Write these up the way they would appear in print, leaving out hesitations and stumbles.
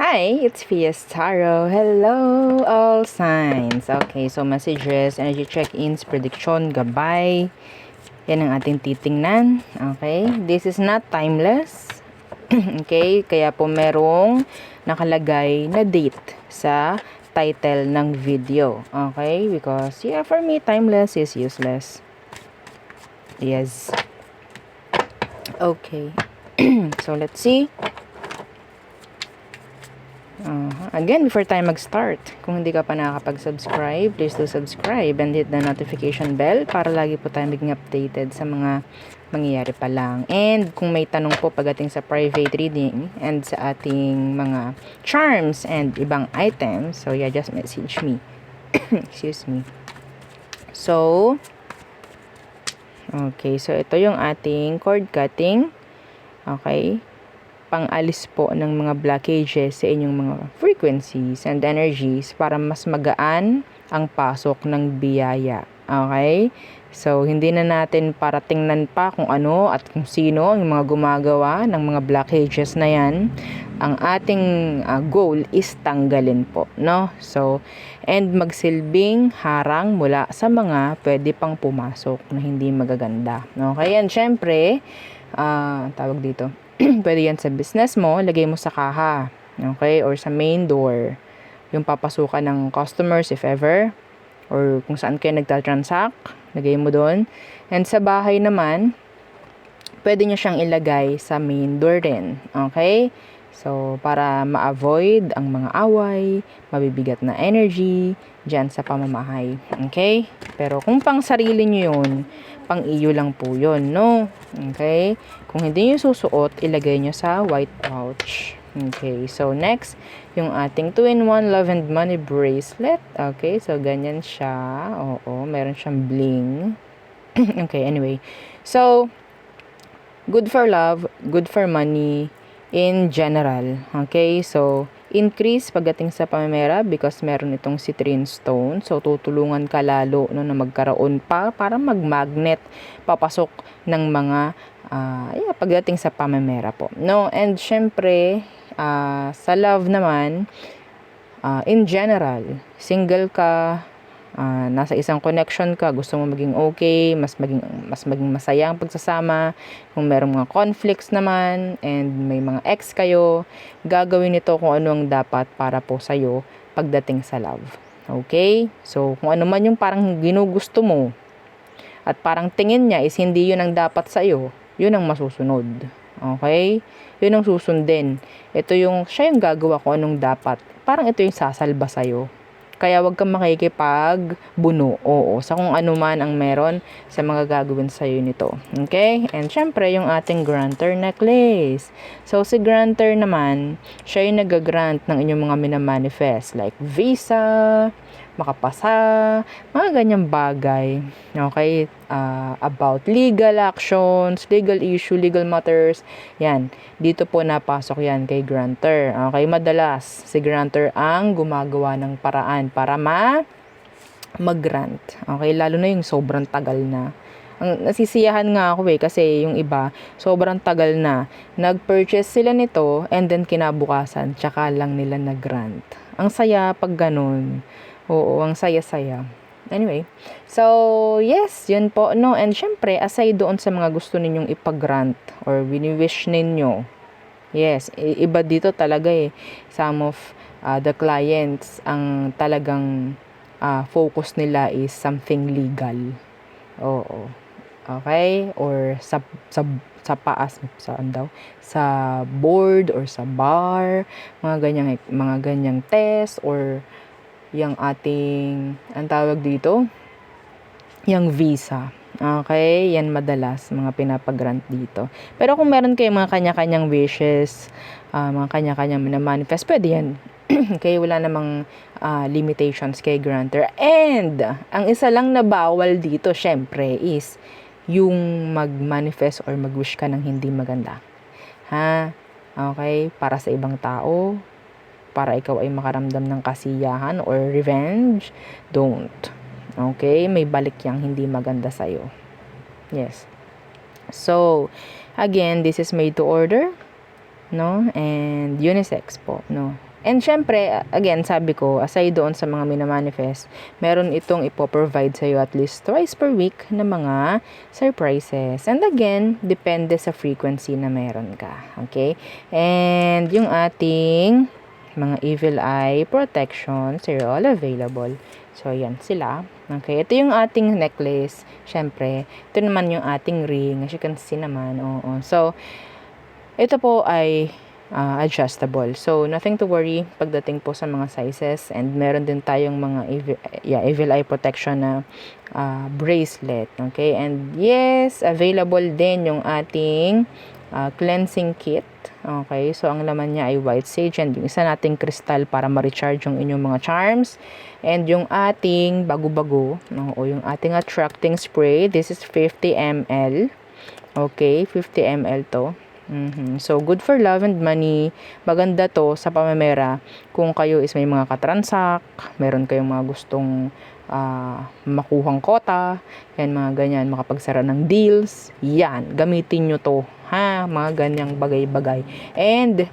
Hi, it's Fias Tarot. Hello, all signs. Okay, so messages, energy check-ins, prediction, gabay. Yan ang ating titingnan. Okay, this is not timeless. Okay, kaya po merong nakalagay na date sa title ng video. Okay, because yeah, for me, timeless is useless. Yes. Okay. So, let's see. Again, before tayo mag-start, kung hindi ka pa nakakapag-subscribe, please do subscribe and hit the notification bell para lagi po tayo maging updated sa mga mangyayari pa lang. And kung may tanong po pagdating sa private reading and sa ating mga charms and ibang items, so yeah, just message me. Excuse me. So, okay, so ito yung ating cord cutting. Okay, pang-alis po ng mga blockages sa inyong mga frequencies and energies para mas magaan ang pasok ng biyaya. Okay? So, hindi na natin para tingnan pa kung ano at kung sino ang mga gumagawa ng mga blockages na yan. Ang ating goal is tanggalin po, no? So, and magsilbing harang mula sa mga pwede pang pumasok na hindi magaganda. Okay? And syempre, tawag dito, pwede yan sa business mo, lagay mo sa kaha, okay, or sa main door, yung papasukan ng customers if ever, or kung saan kayo nagtatransact, lagay mo doon. And sa bahay naman, pwede nyo siyang ilagay sa main door din, okay. So, para ma-avoid ang mga away, mabibigat na energy, dyan sa pamamahay. Okay? Pero kung pang sarili nyo yun, pang iyo lang po yun, no? Okay? Kung hindi nyo susuot, ilagay nyo sa white pouch. Okay? So, next, yung ating 2-in-1 Love and Money Bracelet. Okay? So, ganyan siya. Oo, meron siyang bling. Okay, anyway. So, good for love, good for money, in general. Okay, so increase pagdating sa pamemera because meron itong citrine stone. So tutulungan ka lalo no, na magkaroon pa para magmagnet papasok ng mga pagdating sa pamemera po. No, and syempre sa love naman, in general, single ka, nasa isang connection ka, gusto mo maging okay, mas maging masaya ang pagsasama. Kung merong mga conflicts naman and may mga ex kayo, gagawin nito kung ano ang dapat para po sa'yo pagdating sa love. Okay? So, kung ano man yung parang ginugusto mo at parang tingin niya is hindi yun ang dapat sa'yo, yun ang masusunod. Okay? Yun ang susundin. Siya yung gagawa kung anong dapat. Parang ito yung sasalba sa'yo. Kaya wag kang makikipagbuno. Oo, sa kung ano man ang meron sa mga gagawin sa'yo nito. Okay? And syempre, yung ating granter necklace. So, si granter naman, siya yung nag-grant ng inyong mga minamanifest. Like visa, makapasa, mga ganyang bagay. Okay? About legal actions, legal issue, legal matters. Yan. Dito po napasok yan kay granter. Okay? Madalas, si granter ang gumagawa ng paraan para mag-grant. Okay? Lalo na yung sobrang tagal na. Ang nasisiyahan nga ako kasi yung iba, sobrang tagal na. Nag-purchase sila nito and then kinabukasan, tsaka lang nila nag-grant. Ang saya pag ganun. Oo, ang saya-saya. Anyway, so yes, yun po, no? And syempre, aside doon sa mga gusto ninyong ipag-grant or wini-wish ninyo, yes, iba dito talaga some of the clients, ang talagang focus nila is something legal. Oo. Okay? Or sa paas, saan daw? Sa board or sa bar, mga ganyang test or yung ating, ang tawag dito, yung visa. Okay, yan madalas mga pinapag-grant dito. Pero kung meron kayong mga kanya-kanyang wishes, mga kanya-kanyang manifest, pwede yan. Okay, wala namang limitations kay granter. And, ang isa lang na bawal dito, syempre, is yung mag-manifest or mag-wish ka ng hindi maganda. Ha? Okay, para sa ibang tao, para ikaw ay makaramdam ng kasiyahan or revenge, don't. Okay? May balik yang hindi maganda sa'yo. Yes. So, again, this is made to order, no? And unisex po, no? And syempre, again, sabi ko, aside doon sa mga minamanifest, meron itong ipoprovide sa'yo at least twice per week na mga surprises. And again, depende sa frequency na meron ka. Okay? And yung ating mga evil eye protections are all available. So, yan sila. Okay? Ito yung ating necklace. Syempre, ito naman yung ating ring. As you can see naman. Oo. So, ito po ay adjustable. So, nothing to worry pagdating po sa mga sizes. And meron din tayong mga evil eye protection na bracelet. Okay? And yes, available din yung ating cleansing kit. Okay? So, ang laman niya ay white sage and yung isa nating crystal para ma-recharge yung inyong mga charms. And yung ating bago-bago, o yung ating attracting spray, this is 50 ml. Okay? 50 ml to. So, good for love and money. Maganda to sa pamamera kung kayo is may mga katransak, meron kayong mga gustong makuhang kota, yan, mga ganyan, makapagsara ng deals, yan, gamitin nyo to, ha, mga ganyang bagay-bagay. And,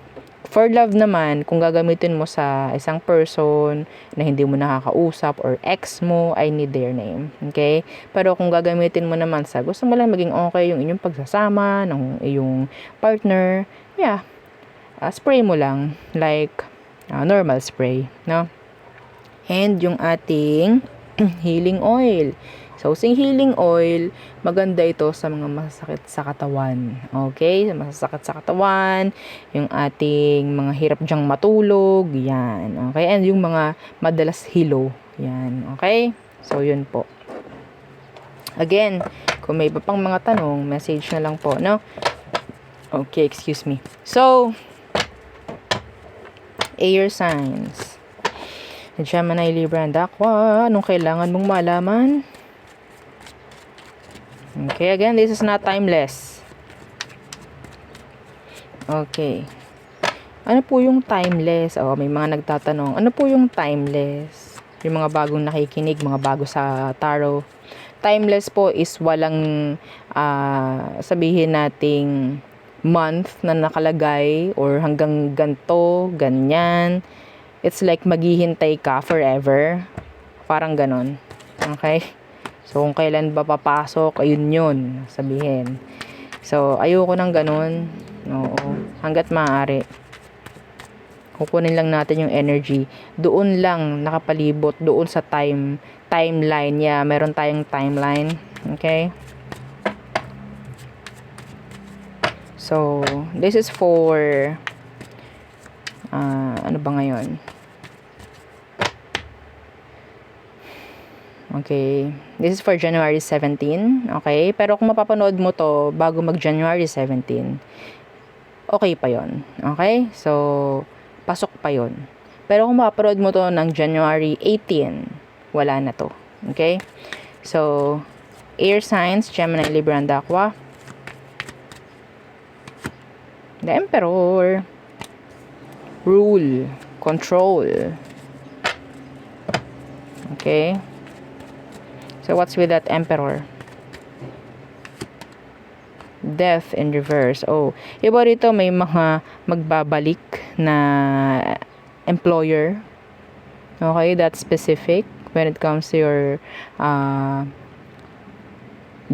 for love naman, kung gagamitin mo sa isang person na hindi mo nakakausap or ex mo, I need their name. Okay? Pero kung gagamitin mo naman sa gusto mo lang maging okay yung inyong pagsasama ng iyong partner, yeah, spray mo lang like normal spray, no? And yung ating healing oil. So, sing healing oil, maganda ito sa mga masasakit sa katawan. Okay? Masasakit sa katawan, yung ating mga hirap dyang matulog, yan. Okay? And yung mga madalas hilo, yan. Okay? So, yun po. Again, kung may iba pang mga tanong, message na lang po, no? Okay, excuse me. So, air signs. Gemini, Libra, and Aqua. Anong kailangan mong malaman? Okay, again, this is not timeless. Okay. Ano po yung timeless? Oh, may mga nagtatanong. Ano po yung timeless? Yung mga bagong nakikinig, mga bago sa tarot. Timeless po is walang sabihin nating month na nakalagay or hanggang ganto, ganyan. It's like maghihintay ka forever. Parang ganon. Okay? So, kung kailan ba papasok, ayun yun, sabihin. So, ayoko ng ganun. Oo. Hanggat maaari. Kukunin lang natin yung energy. Doon lang nakapalibot, doon sa timeline. Yeah, meron tayong timeline. Okay? So, this is for ano ba ngayon? Okay. This is for January 17. Okay. Pero kung mapapanood mo to bago mag-January 17, okay pa yon. Okay. So, pasok pa yon. Pero kung mapapanood mo to ng January 18, wala na to. Okay. So, air signs, Gemini, Libra, and Aqua. The Emperor. Rule. Control. Okay. So, what's with that Emperor? Death in reverse. Oh, iba rito may mga magbabalik na employer. Okay, that's specific when it comes to your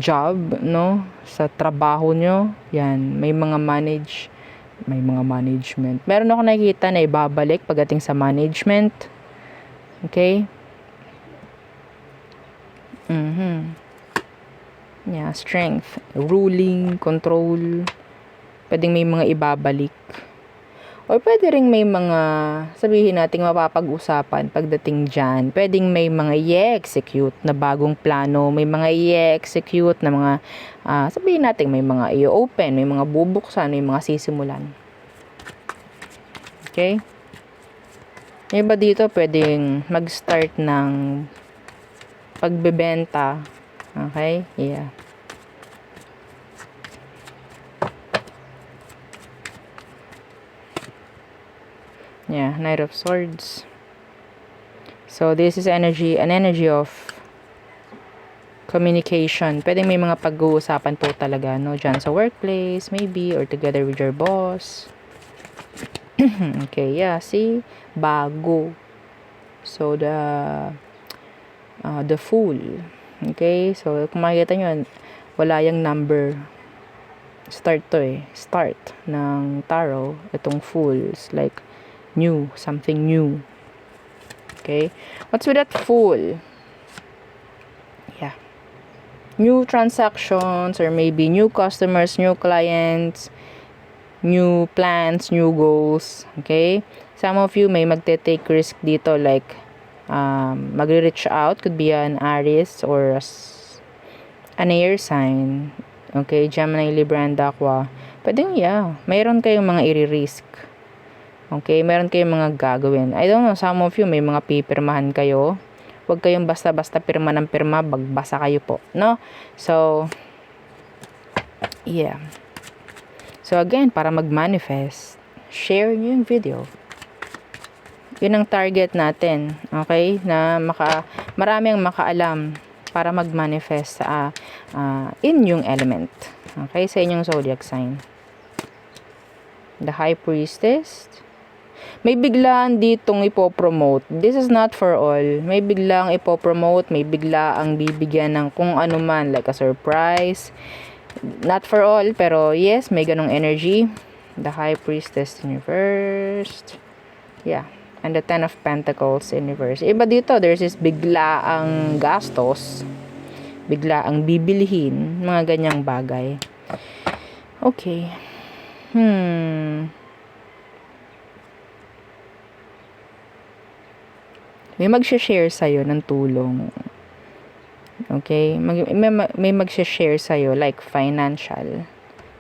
job, no? Sa trabaho nyo. Yan, may mga management. Meron ako nakikita na ibabalik pagdating sa management. Okay? Yeah, strength, ruling, control. Pwedeng may mga ibabalik. Or pwede ring may mga, sabihin natin, mapapag-usapan pagdating dyan. Pwedeng may mga i-execute na bagong plano. May mga i-execute na mga, sabihin natin, may mga i-open, may mga bubuksan, may mga sisimulan. Okay? May iba dito pwedeng mag-start ng pagbebenta. Okay? Yeah. Yeah, Knight of Swords. So, this is an energy of communication. Pwedeng may mga pag-uusapan po talaga, no? Diyan sa workplace, maybe, or together with your boss. Okay, yeah, see? Bago. So, the Fool. Okay, so kung makikita nyo, wala yung number. Start to eh. Start ng tarot. Itong Fool is like new. Something new. Okay, what's with that Fool? Yeah. New transactions or maybe new customers, new clients, new plans, new goals. Okay? Some of you may magte-take risk dito like magre-reach out. Could be an Aries or an air sign. Okay? Gemini, Libra, and Aqua. Pwede yeah. Mayroon kayong mga i-risk. Okay? Mayroon kayong mga gagawin. I don't know. Some of you may mga pipirmahan kayo. Huwag kayong basta-basta pirma ng pirma. Bagbasa kayo po. No? So, yeah. So again, para mag-manifest, share nyo yung video. Yun ang target natin, okay? Na marami ang makaalam para mag-manifest in yung element. Okay? Sa inyong zodiac sign. The High Priestess. May biglaan ditong ipopromote. This is not for all. May biglang ipopromote, may bigla ang bibigyan ng kung ano man, like a surprise. Not for all, pero yes, may ganong energy. The High Priestess in reverse. Yeah. And the Ten of Pentacles in reverse. Iba dito, there's this bigla ang gastos. Bigla ang bibilihin. Mga ganyang bagay. Okay. May mag-share sa'yo ng tulong. Okay? May mag-share sa'yo like financial.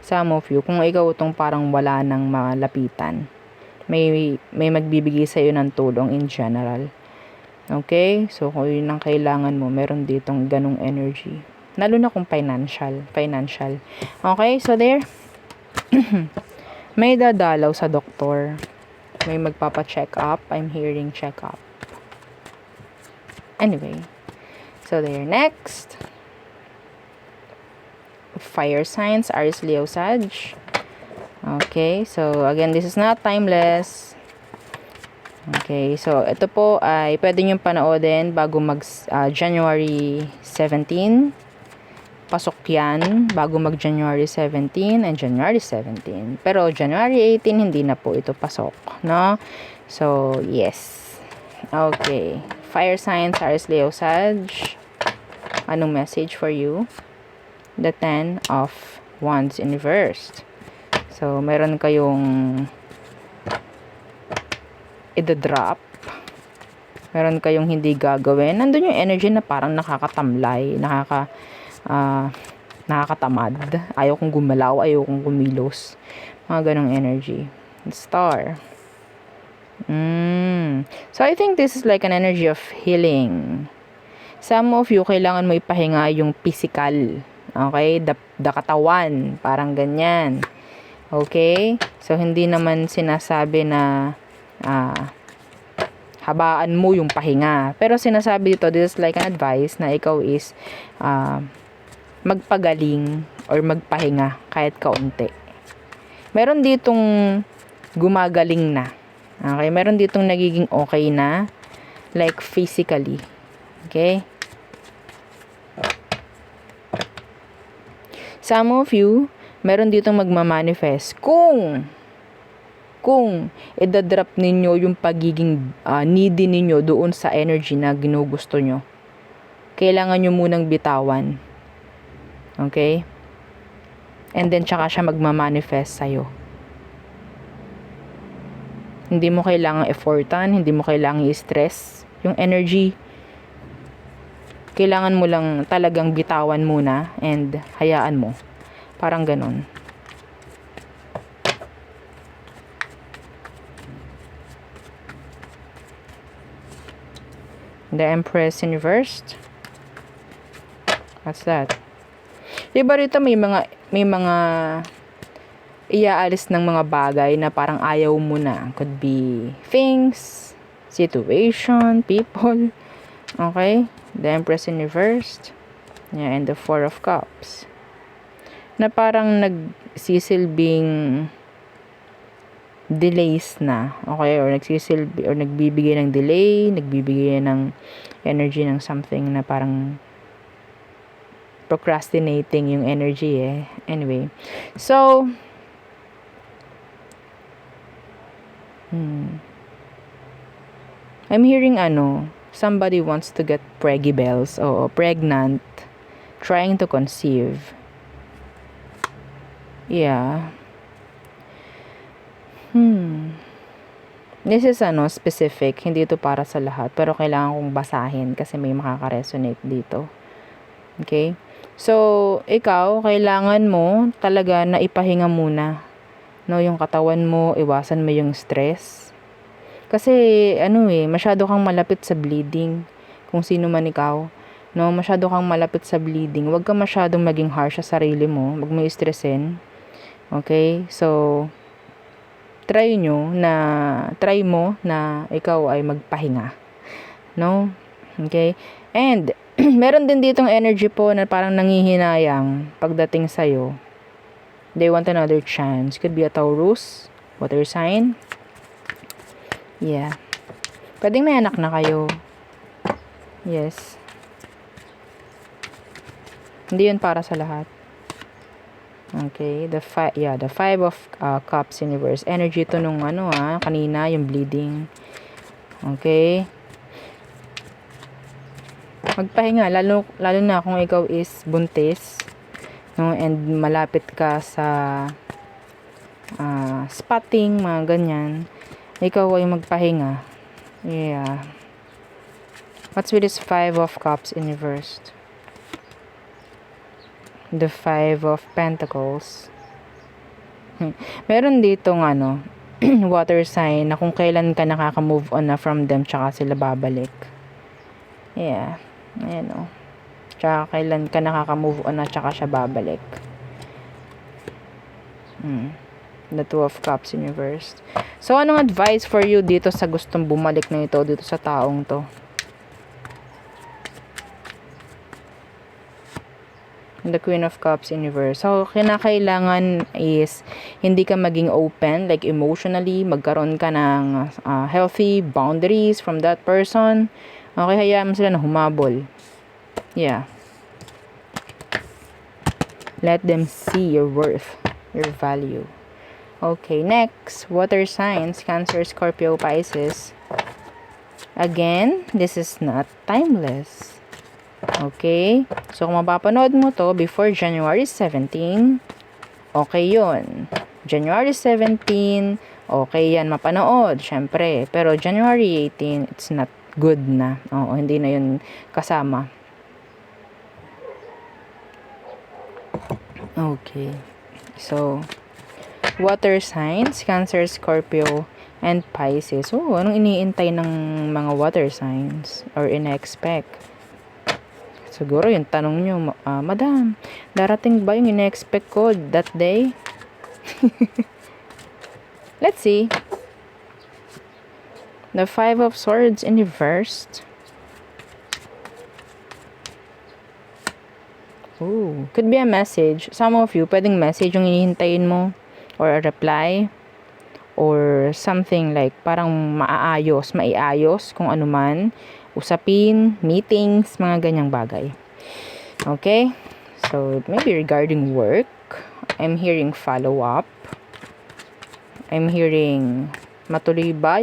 Some of you, kung ikaw itong parang wala nang malapitan, may magbibigay sa'yo ng tulong in general. Okay? So, kung yun ang kailangan mo, meron ditong ganong energy. Lalo na kung financial. Okay? So, there. May dadalaw sa doktor. May magpapa-check up. I'm hearing check up. Anyway. So, there. Next. Fire signs. Aries, Leo, Sag. Okay. So, again, this is not timeless. Okay. So, ito po ay pwede nyo panoodin bago January 17. Pasok yan bago January 17 and January 17. Pero January 18, hindi na po ito pasok. No? So, yes. Okay. Fire signs, Aries, Leo, Sag. Anong message for you? The Ten of Wands in reverse. So, meron kayong i-drop. Meron kayong hindi gagawin. Nandun yung energy na parang nakakatamlay, nakakatamad. Ayaw kong gumalaw, ayaw kong kumilos. Mga ganong energy. Star. So, I think this is like an energy of healing. Some of you, kailangan mo ipahinga yung physical. Okay? The katawan. Parang ganyan. Okay? So, hindi naman sinasabi na habaan mo yung pahinga. Pero sinasabi dito, this is like an advice na ikaw is magpagaling or magpahinga kahit kaunti. Meron ditong gumagaling na. Okay? Meron ditong nagiging okay na like physically. Okay? Some of you, meron ditong magmamanifest kung i-drop ninyo yung pagiging needy ninyo doon sa energy na ginugusto nyo. Kailangan nyo munang bitawan. Okay? And then, tsaka siya magmamanifest sa'yo. Hindi mo kailangang effortan, hindi mo kailangang i-stress yung energy. Kailangan mo lang talagang bitawan muna and hayaan mo. Parang ganun. The Empress in reverse. What's that? Diba rito may mga iaalis ng mga bagay na parang ayaw mo na. Could be things, situation, people. Okay? The Empress in reverse. Yeah, and the Four of Cups. Na parang nagsisilbing delays na, okay, or nagsisilbi or nagbibigay ng delay, nagbibigay ng energy ng something na parang procrastinating yung energy anyway. So I'm hearing somebody wants to get preggy bells o pregnant, trying to conceive. Yeah. This is specific, hindi ito para sa lahat, pero kailangan kong basahin kasi may makaka-resonate dito. Okay? So, ikaw, kailangan mo talaga na ipahinga muna. Yung katawan mo, iwasan mo yung stress. Kasi, masyado kang malapit sa bleeding. Kung sino man ikaw, masyado kang malapit sa bleeding. Huwag ka masyadong maging harsh sa sarili mo. Huwag mo i-stressin. Okay? So, try mo na ikaw ay magpahinga. No? Okay? And, meron din ditong energy po na parang nangihinayang pagdating sa'yo. They want another chance. Could be a Taurus, water sign. Yeah. Pwedeng may anak na kayo. Yes. Hindi yun para sa lahat. Okay, the five of cups in reverse. Energy to nung kanina, yung bleeding. Okay. Magpahinga, lalo na kung ikaw is buntis, and malapit ka sa spotting, mga ganyan. Ikaw ay magpahinga. Yeah. What's with this 5 of cups in reverse? The 5 of Pentacles. Meron ditong water sign na kung kailan ka nakaka-move on na from them, tsaka sila babalik. Yeah. Ayan Tsaka kailan ka nakaka-move on na tsaka siya babalik. The 2 of Cups in reverse. So, anong advice for you dito sa gustong bumalik na ito, dito sa taong to? The Queen of Cups in reverse. So, kinakailangan is hindi ka maging open, like emotionally, magkaroon ka ng healthy boundaries from that person. Okay, hayaan mo sila na humabol. Yeah. Let them see your worth, your value. Okay, next, water signs, Cancer, Scorpio, Pisces. Again, this is not timeless. Okay? So, kung mapapanood mo to before January 17, okay yun. January 17, okay yan mapanood, syempre. Pero January 18, it's not good na. Oo, hindi na yun kasama. Okay. So, water signs, Cancer, Scorpio, and Pisces. Oh, anong iniintay ng mga water signs or in-expect? Siguro yung tanong nyo, Madam, darating ba yung ina-expect ko that day? Let's see. The 5 of Swords in reverse. Ooh, could be a message. Some of you, pwedeng message yung hihintayin mo or a reply or something like parang maiayos kung ano man. Usapin, meetings, mga ganyang bagay. Okay? So, maybe regarding work, I'm hearing follow-up. I'm hearing matuloy ba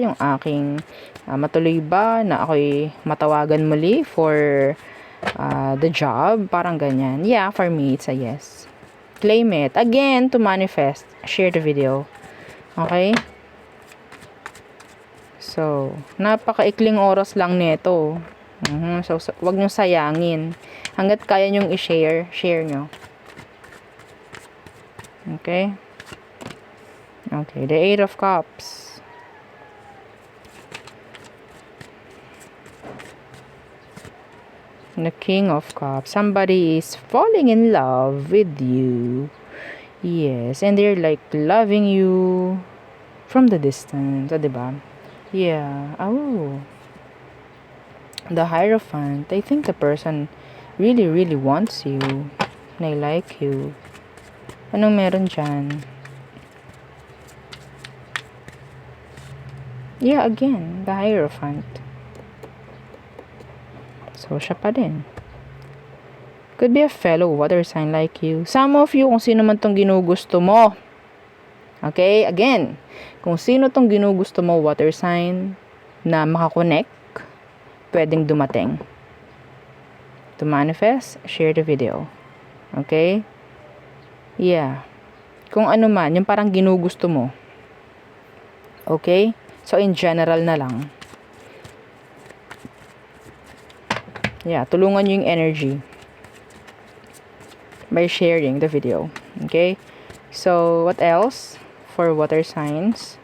na ako'y matawagan muli for the job, parang ganyan. Yeah, for me, it's a yes. Claim it. Again, to manifest, share the video. Okay? So, napakaikling oras lang nito. So, wag nyo sayangin. Hanggat kaya nyong i-share, share nyo. Okay? Okay, the 8 of Cups. The King of Cups. Somebody is falling in love with you. Yes, and they're like loving you from the distance. Diba? Yeah. Oh. The Hierophant. I think the person really, really wants you. And I like you. Anong meron dyan? Yeah, again, the Hierophant. So, siya pa din. Could be a fellow water sign like you. Some of you, kung sino man tong ginugusto mo. Okay? Again, kung sino tong ginugusto mo water sign na makakonect, pwedeng dumating. To manifest, share the video. Okay? Yeah. Kung ano man, yung parang ginugusto mo. Okay? So, in general na lang. Yeah, tulungan nyo yung energy by sharing the video. Okay? So, what else for water signs?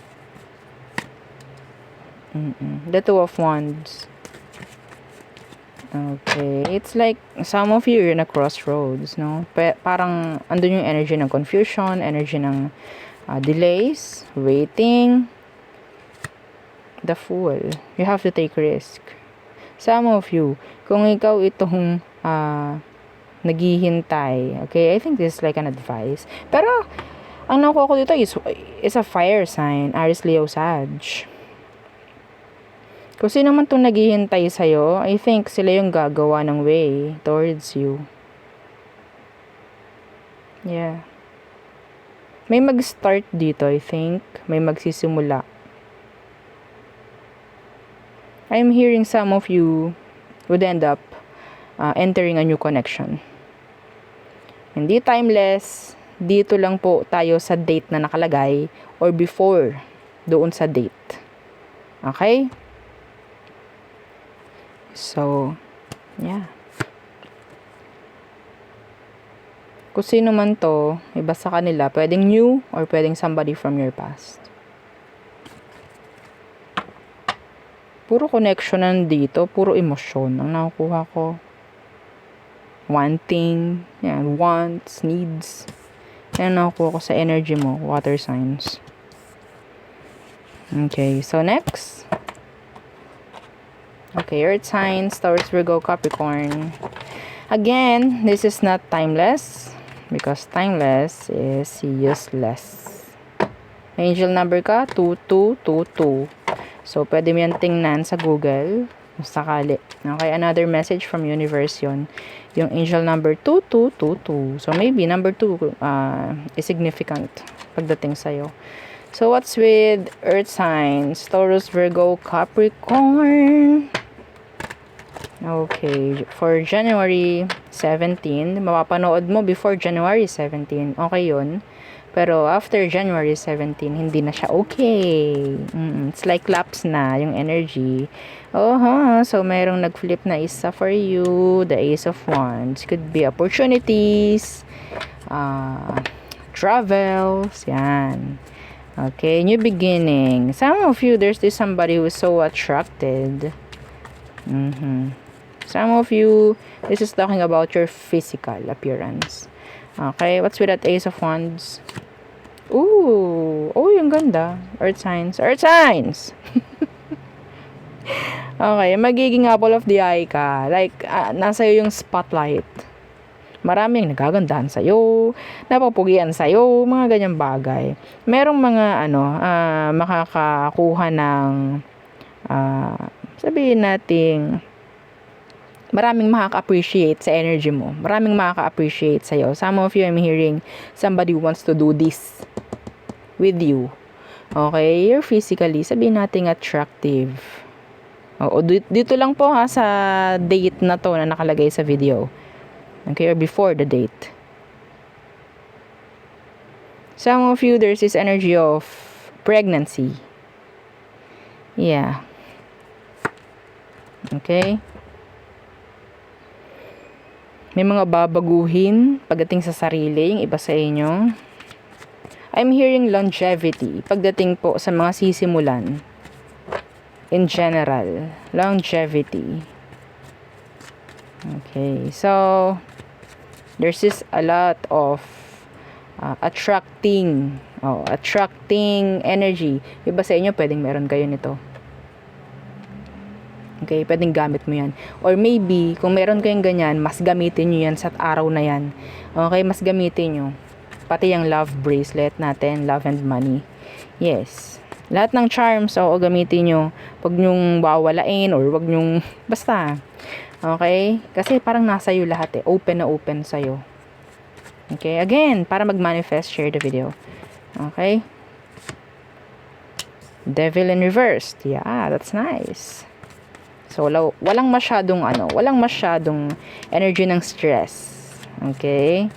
The Two of Wands. Okay. It's like, some of you are in a crossroads, no? Parang, andun yung energy ng confusion, energy ng delays, waiting. The Fool. You have to take risk. Some of you, kung ikaw itong naghihintay, okay, I think this is like an advice. Pero, ang nakuha ko dito is a fire sign, Aries, Leo, Sag. Kung sino man itong naghihintay sa'yo, I think sila yung gagawa ng way towards you. Yeah. May mag-start dito, I think. May magsisimula. I'm hearing some of you would end up entering a new connection. Hindi timeless, dito lang po tayo sa date na nakalagay or before doon sa date. Okay? So, yeah. Kung sino man to, iba sa kanila, pwedeng new or pwedeng somebody from your past. Puro connection nandito, puro emosyon ang nakukuha ko. Wanting, yan, wants, needs. Yan nakukuha ko sa energy mo, water signs. Okay, so next. Okay, earth signs, Taurus, Virgo, Capricorn. Again, this is not timeless because timeless is useless. Angel number ka, 2222. So, pwede mo yan tingnan sa Google kung sakali. Okay, another message from universe yun. Yung angel number 2222. So, maybe number 2 is significant pagdating sa'yo. So, what's with earth signs? Taurus, Virgo, Capricorn. Okay, for January 17, mapapanood mo before January 17. Okay yun. Pero after January 17, hindi na siya okay. It's like lapse na yung energy. So merong nag-flip na isa for you. The Ace of Wands. Could be opportunities, travels, yan. Okay, new beginning. Some of you, there's this somebody who is so attracted. Some of you, this is talking about your physical appearance. Okay, what's with that Ace of Wands? Ooh, oh, yung ganda. Earth signs. Earth signs! Okay, magiging apple of the eye ka. Like, nasa iyo yung spotlight. Maraming nagagandahan sa'yo, napapugian sa'yo, mga ganyang bagay. Merong mga, makakakuha ng, sabihin nating, maraming makaka-appreciate sa energy mo. Maraming makaka-appreciate sa'yo. Some of you, I'm hearing somebody wants to do this with you. Okay? You're physically, sabihin nating attractive. Dito lang po sa date na to na nakalagay sa video. Okay? Or before the date. Some of you, there's this energy of pregnancy. Yeah. Okay? May mga babaguhin pagdating sa sarili, yung iba sa inyo. I'm hearing longevity pagdating po sa mga sisimulan. In general, longevity. Okay, so there's just a lot of attracting energy. Iba sa inyo, pwedeng meron kayo nito. Okay, pwedeng gamit mo yan. Or maybe, kung meron kayong ganyan, mas gamitin nyo yan sa araw na yan. Okay, mas gamitin nyo. Pati yung love bracelet natin, love and money. Yes. Lahat ng charms, oo, gamitin nyo. Huwag nyong wawalain or huwag nyong, basta. Okay? Kasi parang nasa iyo lahat eh. Open na open sa'yo. Okay? Again, para mag-manifest, share the video. Okay? Devil in reversed. Yeah, that's nice. So, walang masyadong energy ng stress. Okay?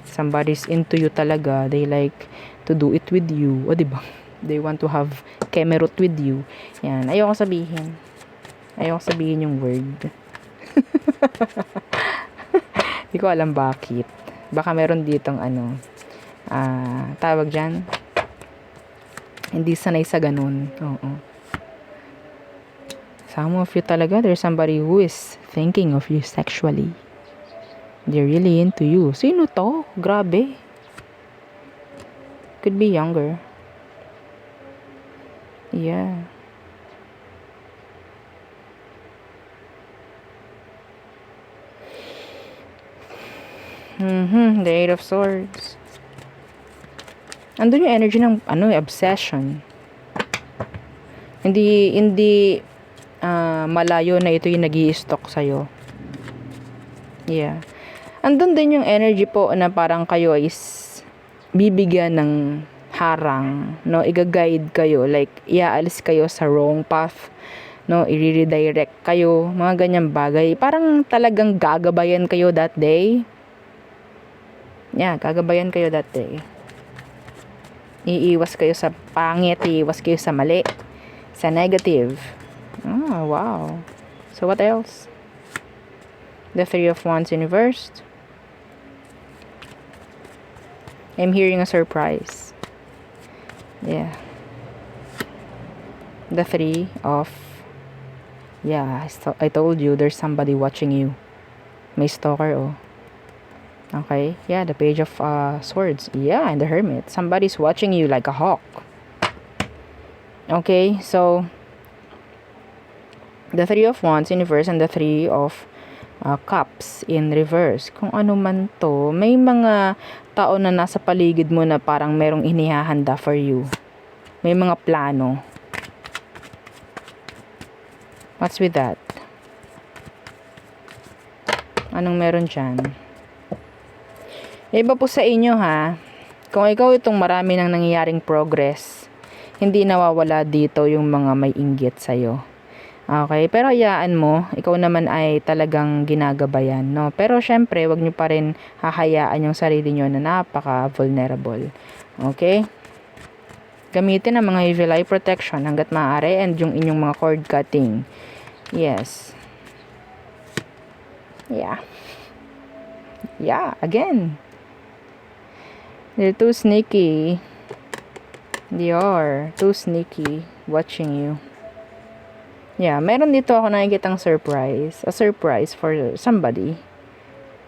Somebody's into you talaga. They like to do it with you. O, diba? They want to have kemerut with you. Yan. Ayoko sabihin yung word. Hindi ko alam bakit. Baka meron ditong tawag dyan. Hindi sanay sa ganun. Oo. Some of you talaga, there's somebody who is thinking of you sexually. They're really into you. Sino to? Grabe. Could be younger. Yeah. The Eight of Swords. Andun yung energy ng obsession. Hindi malayo na ito yung nag-i-stalk sa'yo. Yeah. Andun din yung energy po na parang kayo is bibigyan ng harang, no? Iga-guide kayo, like iaalis kayo sa wrong path, no? I-redirect kayo, mga ganyang bagay. Parang talagang gagabayan kayo that day. Yeah, gagabayan kayo that day. Iiwas kayo sa pangit, iiwas kayo sa mali, sa negative. Oh, wow. So, what else? The Three of Wands in reversed. I'm hearing a surprise. Yeah. The Three of... Yeah, I told you, there's somebody watching you. May stalker, oh. Okay, yeah, the Page of Swords. Yeah, and the Hermit. Somebody's watching you like a hawk. Okay, so the Three of Wands in reverse and the Three of Cups in reverse. Kung ano man to, may mga tao na nasa paligid mo na parang merong inihahanda for you. May mga plano. What's with that? Anong meron dyan? Iba po sa inyo ha. Kung ikaw itong marami nang nangyayaring progress, hindi nawawala dito yung mga may inggit sa'yo. Okay? Pero hayaan mo, ikaw naman ay talagang ginagabayan, no? Pero syempre, wag nyo pa rin hahayaan yung sarili nyo na napaka-vulnerable. Okay? Gamitin ang mga evil eye protection hanggat maaari and yung inyong mga cord cutting. Yes. Yeah. Yeah, again. They're too sneaky. They are too sneaky watching you. Yeah, meron dito ako nakikitang surprise. A surprise for somebody.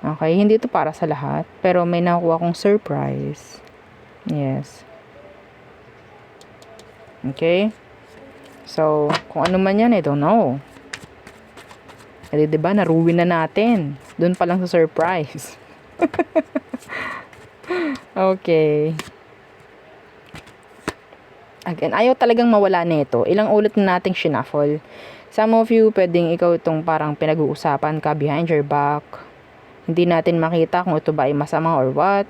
Okay, hindi ito para sa lahat. Pero may nakuha akong surprise. Yes. Okay? So, kung ano man yan, I don't know. Kasi diba, naruwin na natin. Doon pa lang sa surprise. Okay. Again, ayaw talagang mawala nito. Ilang ulit na nating shuffle. Some of you, pwedeng ikaw itong parang pinag-uusapan ka behind your back. Hindi natin makita kung ito ba ay masama or what.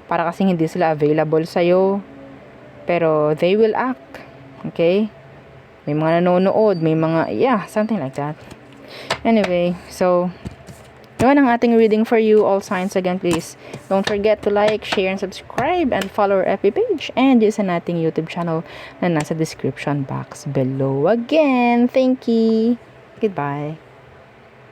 Para kasing hindi sila available sa'yo. Pero they will act. Okay? May mga nanonood, may mga, yeah, something like that. Anyway, so, yun ang ating reading for you. All signs again, please don't forget to like, share, and subscribe, and follow our FB page and use ang ating YouTube channel na nasa description box below. Again, thank you. Goodbye.